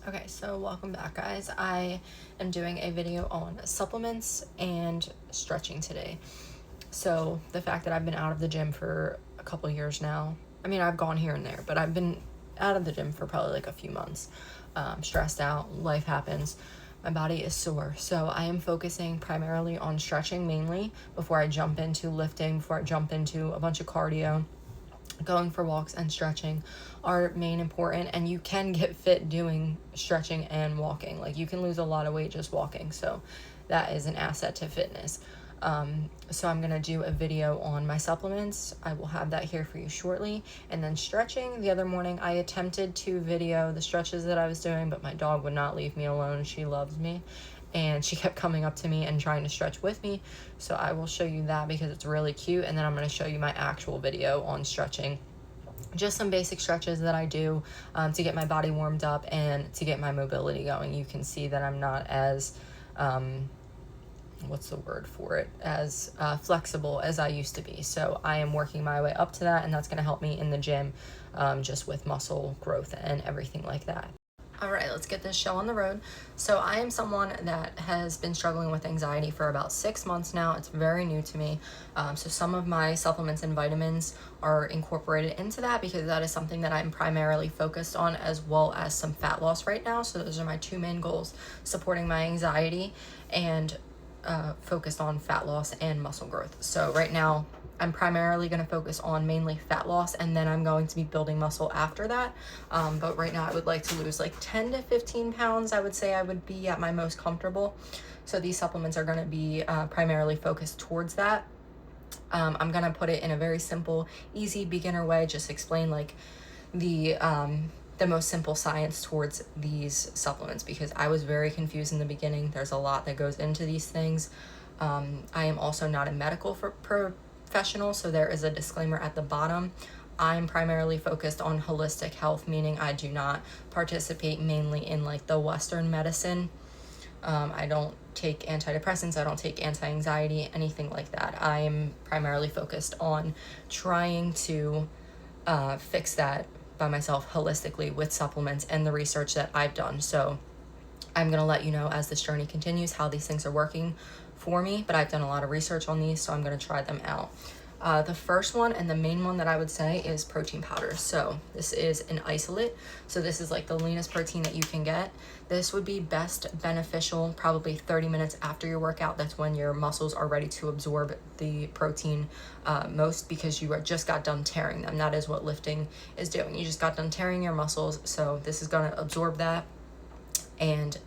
Okay, so welcome back, guys. I am doing a video on supplements and stretching today. So the fact that I've been out of the gym for a couple years now, I mean, I've gone here and there, but I've been out of the gym for probably like a few months. Stressed out, life happens. My body is sore. So I am focusing primarily on stretching mainly before I jump into lifting, before I jump into a bunch of cardio. Going for walks and stretching are main important, and you can get fit doing stretching and walking. Like, you can lose a lot of weight just walking, so that is an asset to fitness. So I'm gonna do a video on my supplements. I will have that here for you shortly. And then stretching, the other morning I attempted to video the stretches that I was doing, but my dog would not leave me alone. She loves me, and she kept coming up to me and trying to stretch with me. So I will show you that because it's really cute, and then I'm going to show you my actual video on stretching. Just some basic stretches that I do to get my body warmed up and to get my mobility going. You can see that I'm not as what's the word for it, as flexible as I used to be. So I am working my way up to that, and that's going to help me in the gym, just with muscle growth and everything like that. All right, let's get this show on the road. So I am someone that has been struggling with anxiety for about 6 months now. It's very new to me. So some of my supplements and vitamins are incorporated into that because that is something that I'm primarily focused on, as well as some fat loss right now. So those are my two main goals: supporting my anxiety and focused on fat loss and muscle growth. So right now I'm primarily going to focus on mainly fat loss, and then I'm going to be building muscle after that. But right now I would like to lose like 10 to 15 pounds. I would say I would be at my most comfortable. So these supplements are going to be primarily focused towards that. I'm going to put it in a very simple, easy beginner way, just explain like the most simple science towards these supplements, because I was very confused in the beginning. There's a lot that goes into these things. I am also not a medical professional, so there is a disclaimer at the bottom. I'm primarily focused on holistic health, meaning I do not participate mainly in like the Western medicine. I don't take antidepressants, I don't take anti-anxiety, anything like that. I am primarily focused on trying to fix that by myself holistically with supplements and the research that I've done. So I'm going to let you know as this journey continues how these things are working for me, but I've done a lot of research on these, so I'm going to try them out. The first one and the main one that I would say is protein powder. So this is an isolate. So this is like the leanest protein that you can get. This would be best beneficial probably 30 minutes after your workout. That's when your muscles are ready to absorb the protein most, because you just got done tearing them. That is what lifting is doing. You just got done tearing your muscles. So this is going to absorb that and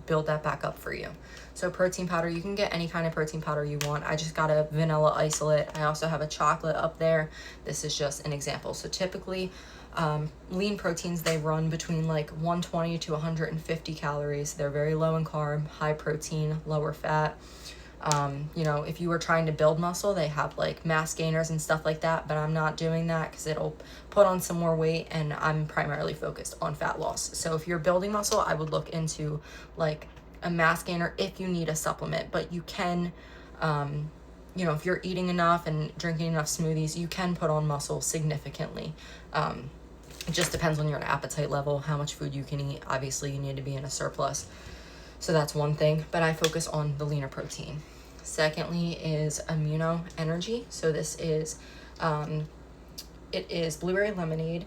build that back up for you. So protein powder, you can get any kind of protein powder you want. I just got a vanilla isolate. I also have a chocolate up there. This is just an example. So typically lean proteins, they run between like 120 to 150 calories. They're very low in carb, high protein, lower fat. You know, if you were trying to build muscle, they have like mass gainers and stuff like that, but I'm not doing that because it'll put on some more weight, and I'm primarily focused on fat loss. So if you're building muscle, I would look into like a mass gainer if you need a supplement, but you can, you know, if you're eating enough and drinking enough smoothies, you can put on muscle significantly. It just depends on your appetite level, how much food you can eat. Obviously, you need to be in a surplus. So that's one thing, but I focus on the leaner protein. Secondly is Amino Energy. So this is, it is blueberry lemonade.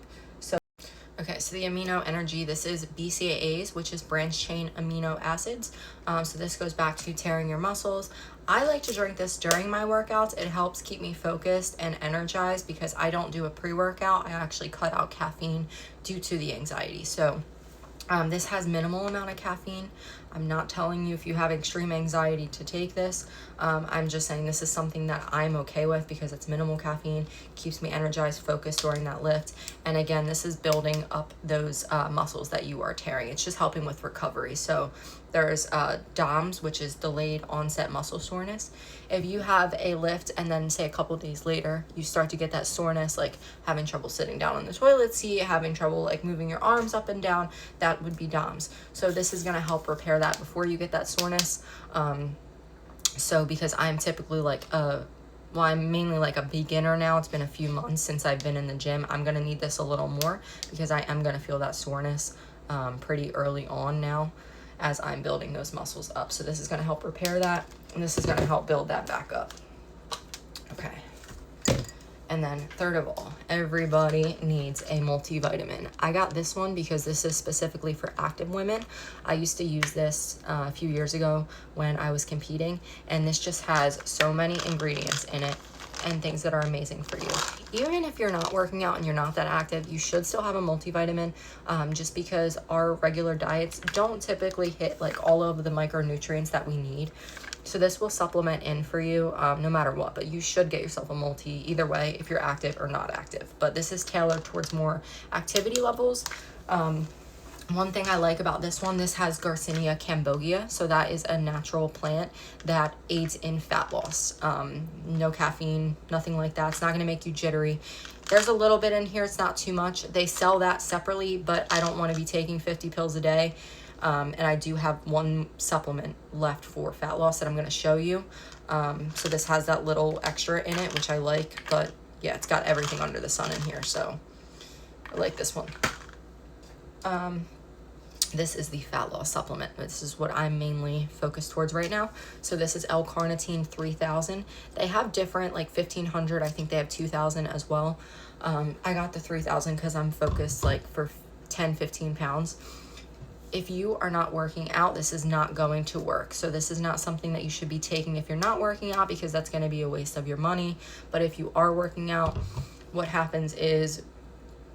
Okay, so the Amino Energy, this is BCAAs, which is branched chain amino acids. So this goes back to tearing your muscles. I like to drink this during my workouts. It helps keep me focused and energized because I don't do a pre-workout. I actually cut out caffeine due to the anxiety. So this has minimal amount of caffeine. I'm not telling you if you have extreme anxiety to take this. I'm just saying this is something that I'm okay with because it's minimal caffeine, keeps me energized, focused during that lift. And again, this is building up those muscles that you are tearing. It's just helping with recovery. So there's DOMS, which is delayed onset muscle soreness. If you have a lift and then say a couple days later, you start to get that soreness, like having trouble sitting down on the toilet seat, having trouble like moving your arms up and down, that would be DOMS. So this is going to help repair that before you get that soreness. So because I'm typically like I'm mainly like a beginner now. It's been a few months since I've been in the gym. I'm going to need this a little more because I am going to feel that soreness pretty early on now as I'm building those muscles up. So this is going to help repair that, and this is going to help build that back up. Okay. And then third of all, everybody needs a multivitamin. I got this one because this is specifically for active women. I used to use this a few years ago when I was competing, and this just has so many ingredients in it and things that are amazing for you. Even if you're not working out and you're not that active, you should still have a multivitamin, just because our regular diets don't typically hit like all of the micronutrients that we need. So this will supplement in for you no matter what, but you should get yourself a multi either way if you're active or not active. But this is tailored towards more activity levels. One thing I like about this one, this has Garcinia cambogia. So that is a natural plant that aids in fat loss. No caffeine, nothing like that. It's not going to make you jittery. There's a little bit in here. It's not too much. They sell that separately, but I don't want to be taking 50 pills a day. And I do have one supplement left for fat loss that I'm going to show you. So this has that little extra in it, which I like, but yeah, it's got everything under the sun in here. So I like this one. This is the fat loss supplement. This is what I'm mainly focused towards right now. So this is L-carnitine 3000. They have different, like 1500. I think they have 2000 as well. I got the 3000 because I'm focused like for 10-15 pounds. If you are not working out, this is not going to work. So this is not something that you should be taking if you're not working out, because that's going to be a waste of your money. But if you are working out, what happens is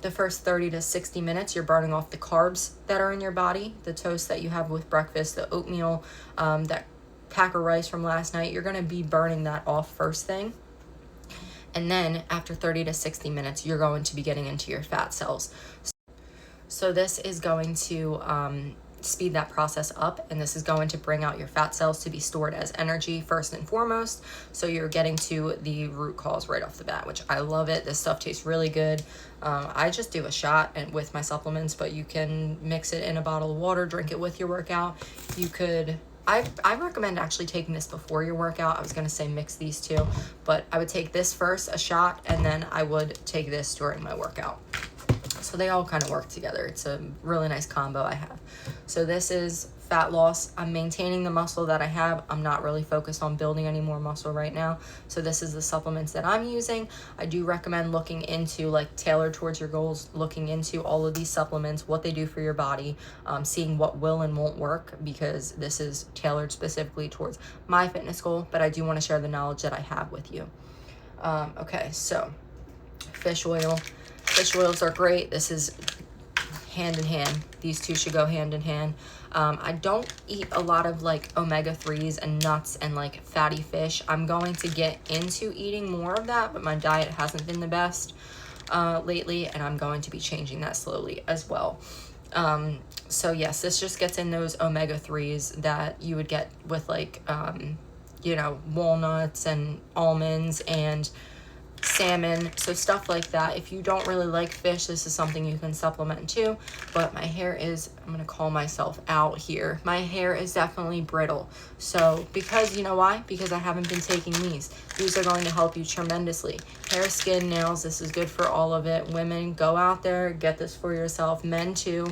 the first 30 to 60 minutes, you're burning off the carbs that are in your body, the toast that you have with breakfast, the oatmeal, that pack of rice from last night. You're going to be burning that off first thing. And then after 30 to 60 minutes, you're going to be getting into your fat cells. So this is going to speed that process up, and this is going to bring out your fat cells to be stored as energy first and foremost. So you're getting to the root cause right off the bat, which I love it. This stuff tastes really good. I just do a shot and with my supplements, but you can mix it in a bottle of water, drink it with your workout. You could, I recommend actually taking this before your workout. I was going to say mix these two, but I would take this first, a shot, and then I would take this during my workout. So they all kind of work together. It's a really nice combo I have. So this is fat loss. I'm maintaining the muscle that I have. I'm not really focused on building any more muscle right now. So this is the supplements that I'm using. I do recommend looking into, like, tailored towards your goals, looking into all of these supplements, what they do for your body, seeing what will and won't work, because this is tailored specifically towards my fitness goal. But I do want to share the knowledge that I have with you. Okay, so fish oil. Fish oils are great. This is hand in hand. These two should go hand in hand. I don't eat a lot of like omega-3s and nuts and like fatty fish. I'm going to get into eating more of that, but my diet hasn't been the best lately, and I'm going to be changing that slowly as well. So yes, this just gets in those omega-3s that you would get with like, you know, walnuts and almonds and salmon, so stuff like that. If you don't really like fish, this is something you can supplement too. But my hair is, I'm gonna call myself out here, my hair is definitely brittle. So because, you know why? Because I haven't been taking these are going to help you tremendously. Hair, skin, nails, this is good for all of it. Women, go out there, get this for yourself. Men too.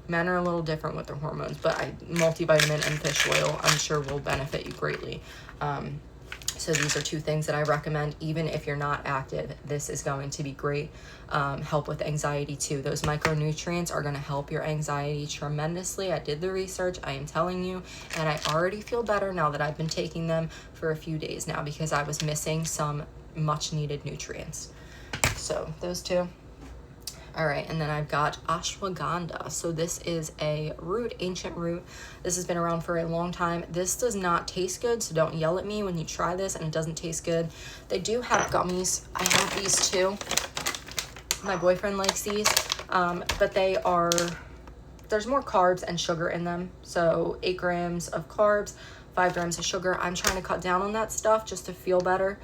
Men are a little different with their hormones, but multivitamin and fish oil I'm sure will benefit you greatly. So these are two things that I recommend. Even if you're not active, this is going to be great. Help with anxiety too. Those micronutrients are going to help your anxiety tremendously. I did the research, I am telling you, and I already feel better now that I've been taking them for a few days now, because I was missing some much needed nutrients. So those two. All right, and then I've got ashwagandha. So this is a root, ancient root. This has been around for a long time. This does not taste good, so don't yell at me when you try this and it doesn't taste good. They do have gummies. I have these too. My boyfriend likes these, but there's more carbs and sugar in them. So 8 grams of carbs, 5 grams of sugar. I'm trying to cut down on that stuff just to feel better.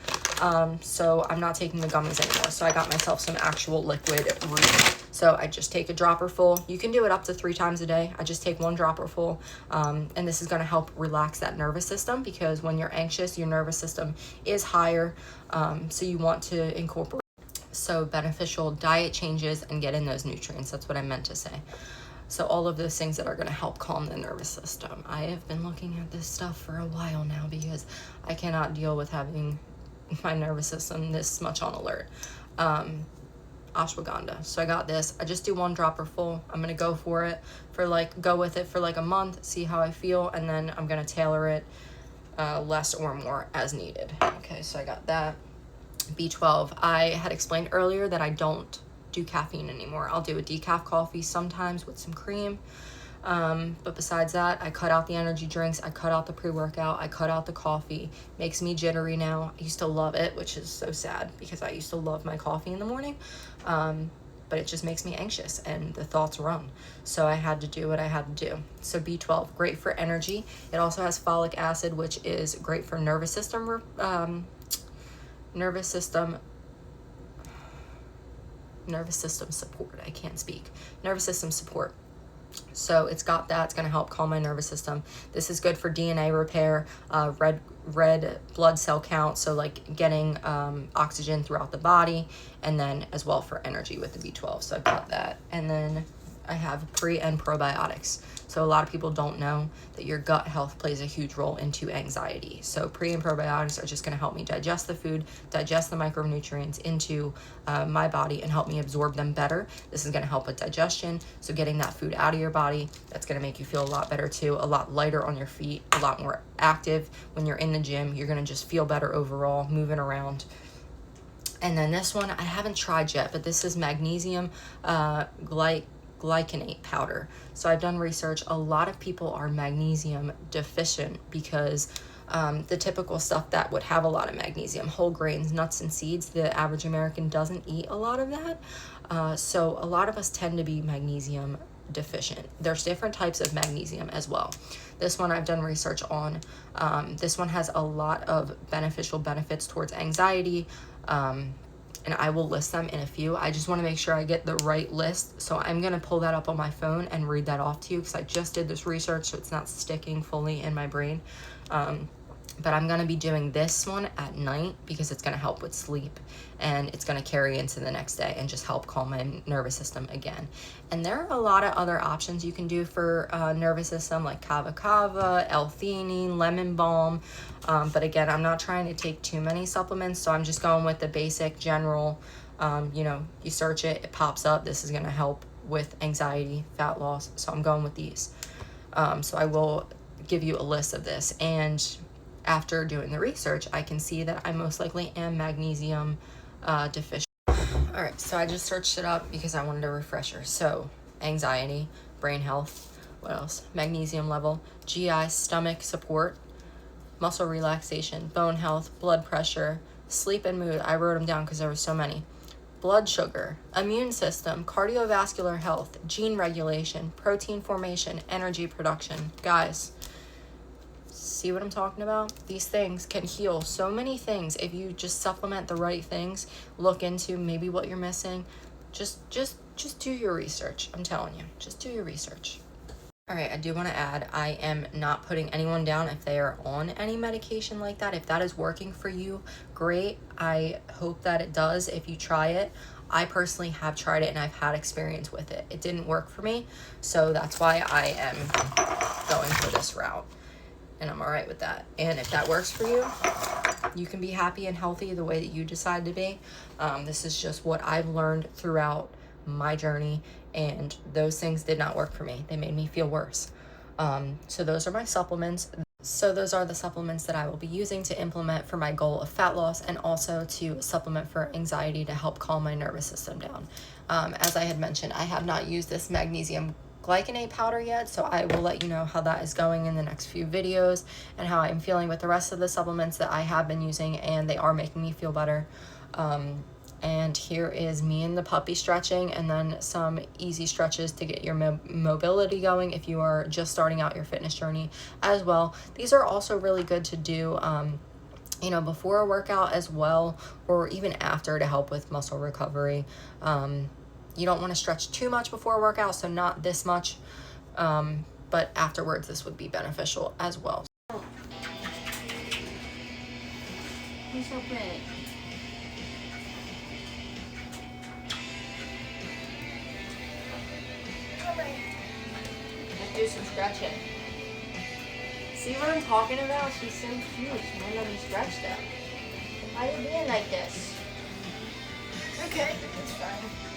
So I'm not taking the gummies anymore. So I got myself some actual liquid root. So I just take a dropper full. You can do it up to 3 times a day. I just take 1 dropper full. And this is going to help relax that nervous system, because when you're anxious, your nervous system is higher. So you want to incorporate beneficial diet changes and get in those nutrients. That's what I meant to say. So all of those things that are going to help calm the nervous system. I have been looking at this stuff for a while now because I cannot deal with having my nervous system this much on alert. Ashwagandha. So I got this. I just do 1 dropper full. I'm going to go for it go with it for like a month, see how I feel, and then I'm going to tailor it less or more as needed. Okay, so I got that. B12. I had explained earlier that I don't do caffeine anymore. I'll do a decaf coffee sometimes with some cream. But besides that, I cut out the energy drinks, I cut out the pre-workout, I cut out the coffee. Makes me jittery now. I used to love it, which is so sad because I used to love my coffee in the morning. But it just makes me anxious and the thoughts run. So I had to do what I had to do. So B12, great for energy. It also has folic acid, which is great for nervous system support. I can't speak. Nervous system support. So it's got that. It's going to help calm my nervous system. This is good for DNA repair, red blood cell count, so like getting oxygen throughout the body, and then as well for energy with the B12. So I've got that. And then I have pre and probiotics. So a lot of people don't know that your gut health plays a huge role into anxiety. So pre and probiotics are just going to help me digest the food, digest the micronutrients into my body, and help me absorb them better. This is going to help with digestion. So getting that food out of your body, that's going to make you feel a lot better too, a lot lighter on your feet, a lot more active. When you're in the gym, you're going to just feel better overall, moving around. And then this one I haven't tried yet, but this is magnesium glycinate powder. So I've done research. A lot of people are magnesium deficient because the typical stuff that would have a lot of magnesium, whole grains, nuts and seeds, the average American doesn't eat a lot of that. So a lot of us tend to be magnesium deficient. There's different types of magnesium as well. This one I've done research on. This one has a lot of beneficial benefits towards anxiety, and I will list them in a few. I just want to make sure I get the right list. So I'm going to pull that up on my phone and read that off to you because I just did this research, so it's not sticking fully in my brain. But I'm going to be doing this one at night because it's going to help with sleep, and it's going to carry into the next day and just help calm my nervous system again. And there are a lot of other options you can do for nervous system, like kava kava, L-theanine, lemon balm. But again, I'm not trying to take too many supplements, so I'm just going with the basic general, you search it, it pops up. This is going to help with anxiety, fat loss. So I'm going with these. So I will give you a list of this. And after doing the research, I can see that I most likely am magnesium deficient. All right, so I just searched it up because I wanted a refresher. So anxiety, brain health, what else? Magnesium level, GI, stomach support, muscle relaxation, bone health, blood pressure, sleep and mood. I wrote them down because there were so many. Blood sugar, immune system, cardiovascular health, gene regulation, protein formation, energy production. Guys, see what I'm talking about? These things can heal so many things if you just supplement the right things. Look into maybe what you're missing. Just do your research. I'm telling you, just do your research. All right, I do want to add, I am not putting anyone down if they are on any medication like that. If that is working for you, great. I hope that it does if you try it. I personally have tried it and I've had experience with it. It didn't work for me, so that's why I am going for this route. And I'm all right with that. And if that works for you, you can be happy and healthy the way that you decide to be. This is just what I've learned throughout my journey, and those things did not work for me. They made me feel worse. So those are my supplements. So those are the supplements that I will be using to implement for my goal of fat loss, and also to supplement for anxiety to help calm my nervous system down. As I had mentioned, I have not used this magnesium glycinate powder yet, so I will let you know how that is going in the next few videos and how I'm feeling with the rest of the supplements that I have been using, and they are making me feel better. And here is me and the puppy stretching, and then some easy stretches to get your mobility going if you are just starting out your fitness journey as well. These are also really good to do before a workout as well, or even after, to help with muscle recovery. You don't want to stretch too much before a workout, so not this much, but afterwards this would be beneficial as well. He's so pretty. do some scratching. See what I'm talking about? She's so cute. She might let me scratch them. Why are you being like this? Okay, it's fine.